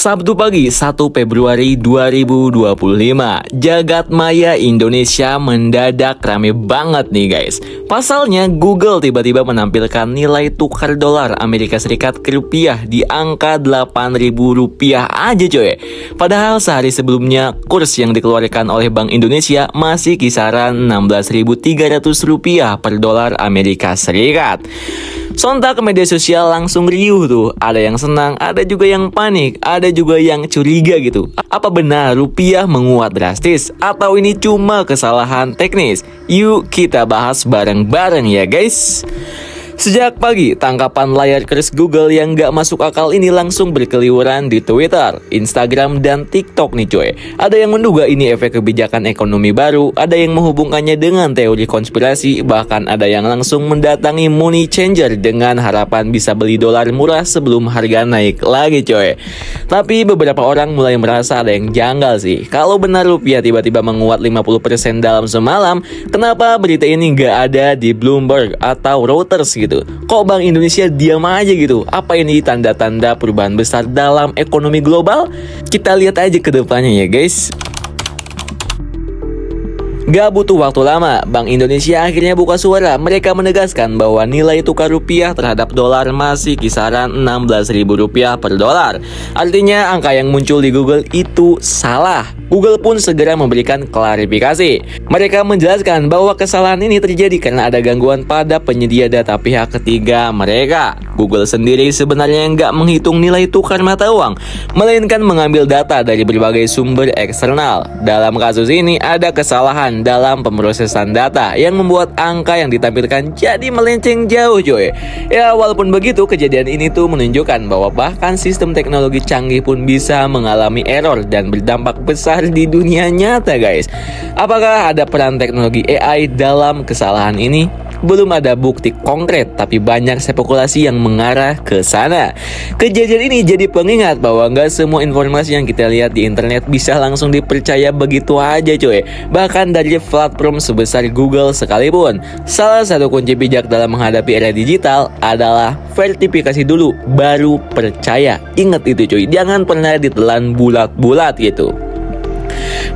Sabtu pagi 1 Februari 2025, jagat maya Indonesia mendadak rame banget nih guys. Pasalnya Google tiba-tiba menampilkan nilai tukar dolar Amerika Serikat ke rupiah di angka Rp8.000 aja coy. Padahal sehari sebelumnya kurs yang dikeluarkan oleh Bank Indonesia masih kisaran Rp16.300 per dolar Amerika Serikat. Sontak media sosial langsung riuh tuh. Ada yang senang, ada juga yang panik, ada juga yang curiga gitu. Apa benar rupiah menguat drastis? Atau ini cuma kesalahan teknis? Yuk kita bahas bareng-bareng ya guys. Sejak pagi, tangkapan layar keris Google yang gak masuk akal ini langsung berkeliweran di Twitter, Instagram, dan TikTok nih coy. Ada yang menduga ini efek kebijakan ekonomi baru, ada yang menghubungkannya dengan teori konspirasi, bahkan ada yang langsung mendatangi money changer dengan harapan bisa beli dolar murah sebelum harga naik lagi coy. Tapi beberapa orang mulai merasa ada yang janggal sih. Kalau benar rupiah tiba-tiba menguat 50% dalam semalam, kenapa berita ini gak ada di Bloomberg atau Reuters gitu? Kok Bank Indonesia diam aja gitu? Apa ini tanda-tanda perubahan besar dalam ekonomi global? Kita lihat aja ke depannya ya guys. Gak butuh waktu lama, Bank Indonesia akhirnya buka suara. Mereka menegaskan bahwa nilai tukar rupiah terhadap dolar masih kisaran Rp16.000 per dolar. Artinya angka yang muncul di Google itu salah. Google pun segera memberikan klarifikasi. Mereka menjelaskan bahwa kesalahan ini terjadi karena ada gangguan pada penyedia data pihak ketiga mereka. Google sendiri sebenarnya nggak menghitung nilai tukar mata uang, melainkan mengambil data dari berbagai sumber eksternal. Dalam kasus ini ada kesalahan dalam pemrosesan data yang membuat angka yang ditampilkan jadi melenceng jauh coy. Ya walaupun begitu, kejadian ini tuh menunjukkan bahwa bahkan sistem teknologi canggih pun bisa mengalami error dan berdampak besar di dunia nyata guys. Apakah ada peran teknologi AI dalam kesalahan ini? Belum ada bukti konkret, tapi banyak spekulasi yang mengarah ke sana. Kejadian ini jadi pengingat bahwa nggak semua informasi yang kita lihat di internet bisa langsung dipercaya begitu aja coy. Bahkan dari platform sebesar Google sekalipun. Salah satu kunci bijak dalam menghadapi era digital adalah verifikasi dulu, baru percaya. Ingat itu cuy, jangan pernah ditelan bulat-bulat gitu.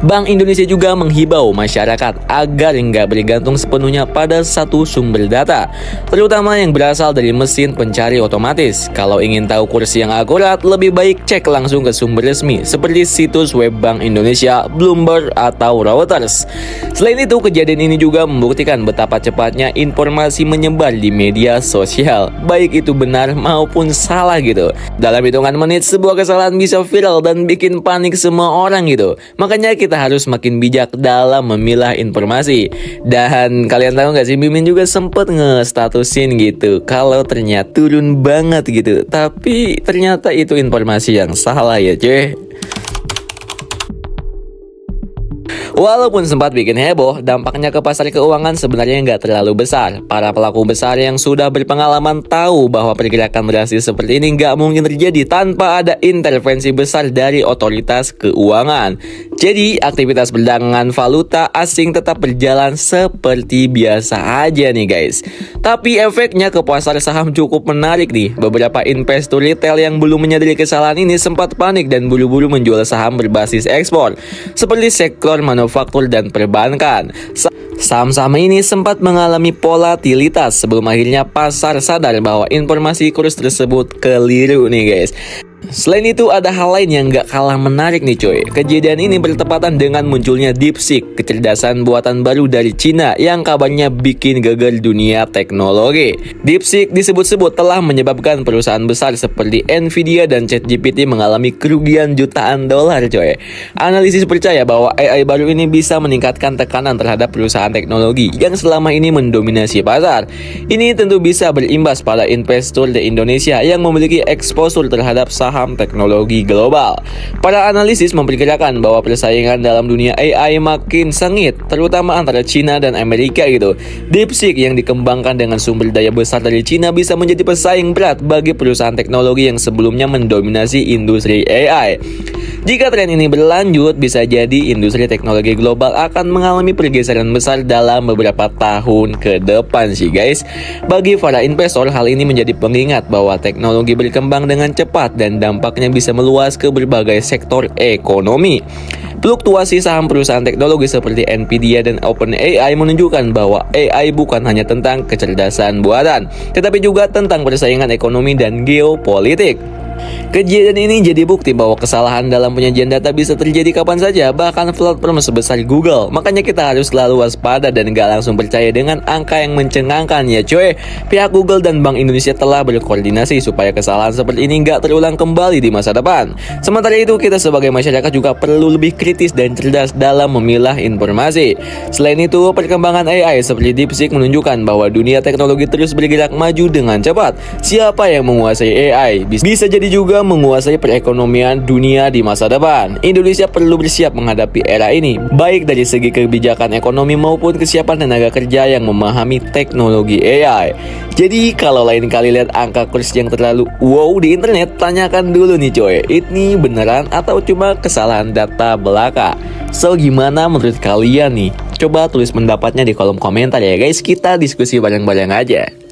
Bank Indonesia juga menghibau masyarakat agar nggak bergantung sepenuhnya pada satu sumber data, terutama yang berasal dari mesin pencari otomatis. Kalau ingin tahu kurs yang akurat, lebih baik cek langsung ke sumber resmi seperti situs web Bank Indonesia, Bloomberg, atau Reuters. Selain itu, kejadian ini juga membuktikan betapa cepatnya informasi menyebar di media sosial, baik itu benar maupun salah gitu. Dalam hitungan menit, sebuah kesalahan bisa viral dan bikin panik semua orang gitu. Makanya kita harus makin bijak dalam memilah informasi. Dan kalian tahu nggak sih, Mimin juga sempet nge-statusin gitu kalau ternyata turun banget gitu, tapi ternyata itu informasi yang salah ya cuy. Walaupun sempat bikin heboh, dampaknya ke pasar keuangan sebenarnya nggak terlalu besar. Para pelaku besar yang sudah berpengalaman tahu bahwa pergerakan drastis seperti ini nggak mungkin terjadi tanpa ada intervensi besar dari otoritas keuangan. Jadi, aktivitas perdagangan valuta asing tetap berjalan seperti biasa aja nih guys. Tapi efeknya ke pasar saham cukup menarik nih. Beberapa investor retail yang belum menyadari kesalahan ini sempat panik dan buru-buru menjual saham berbasis ekspor, seperti sektor manufaktur dan perbankan. Saham-saham ini sempat mengalami volatilitas sebelum akhirnya pasar sadar bahwa informasi kurs tersebut keliru nih guys. Selain itu, ada hal lain yang gak kalah menarik nih coy. Kejadian ini bertepatan dengan munculnya DeepSeek, kecerdasan buatan baru dari Cina yang kabarnya bikin geger dunia teknologi. DeepSeek disebut-sebut telah menyebabkan perusahaan besar seperti Nvidia dan ChatGPT mengalami kerugian jutaan dolar coy. Analisis percaya bahwa AI baru ini bisa meningkatkan tekanan terhadap perusahaan teknologi yang selama ini mendominasi pasar. Ini tentu bisa berimbas pada investor di Indonesia yang memiliki eksposur terhadap saham saham teknologi global. Para analisis memperkirakan bahwa persaingan dalam dunia AI makin sengit, terutama antara China dan Amerika gitu. DeepSeek yang dikembangkan dengan sumber daya besar dari China bisa menjadi pesaing berat bagi perusahaan teknologi yang sebelumnya mendominasi industri AI. Jika tren ini berlanjut, bisa jadi industri teknologi global akan mengalami pergeseran besar dalam beberapa tahun ke depan sih guys. Bagi para investor, hal ini menjadi pengingat bahwa teknologi berkembang dengan cepat dan dampaknya bisa meluas ke berbagai sektor ekonomi. Fluktuasi saham perusahaan teknologi seperti Nvidia dan OpenAI menunjukkan bahwa AI bukan hanya tentang kecerdasan buatan, tetapi juga tentang persaingan ekonomi dan geopolitik. Kejadian ini jadi bukti bahwa kesalahan dalam penyajian data bisa terjadi kapan saja, bahkan platform sebesar Google. Makanya kita harus selalu waspada dan gak langsung percaya dengan angka yang mencengangkan ya coy. Pihak Google dan Bank Indonesia telah berkoordinasi supaya kesalahan seperti ini gak terulang kembali di masa depan. Sementara itu, kita sebagai masyarakat juga perlu lebih kritis dan cerdas dalam memilah informasi. Selain itu, perkembangan AI seperti DeepSeek menunjukkan bahwa dunia teknologi terus bergerak maju dengan cepat. Siapa yang menguasai AI bisa jadi juga menguasai perekonomian dunia di masa depan. Indonesia perlu bersiap menghadapi era ini, baik dari segi kebijakan ekonomi maupun kesiapan tenaga kerja yang memahami teknologi AI. Jadi kalau lain kali lihat angka kurs yang terlalu wow di internet, tanyakan dulu nih coy, ini beneran atau cuma kesalahan data belaka? So gimana menurut kalian nih? Coba tulis pendapatnya di kolom komentar ya guys, kita diskusi bareng-bareng aja.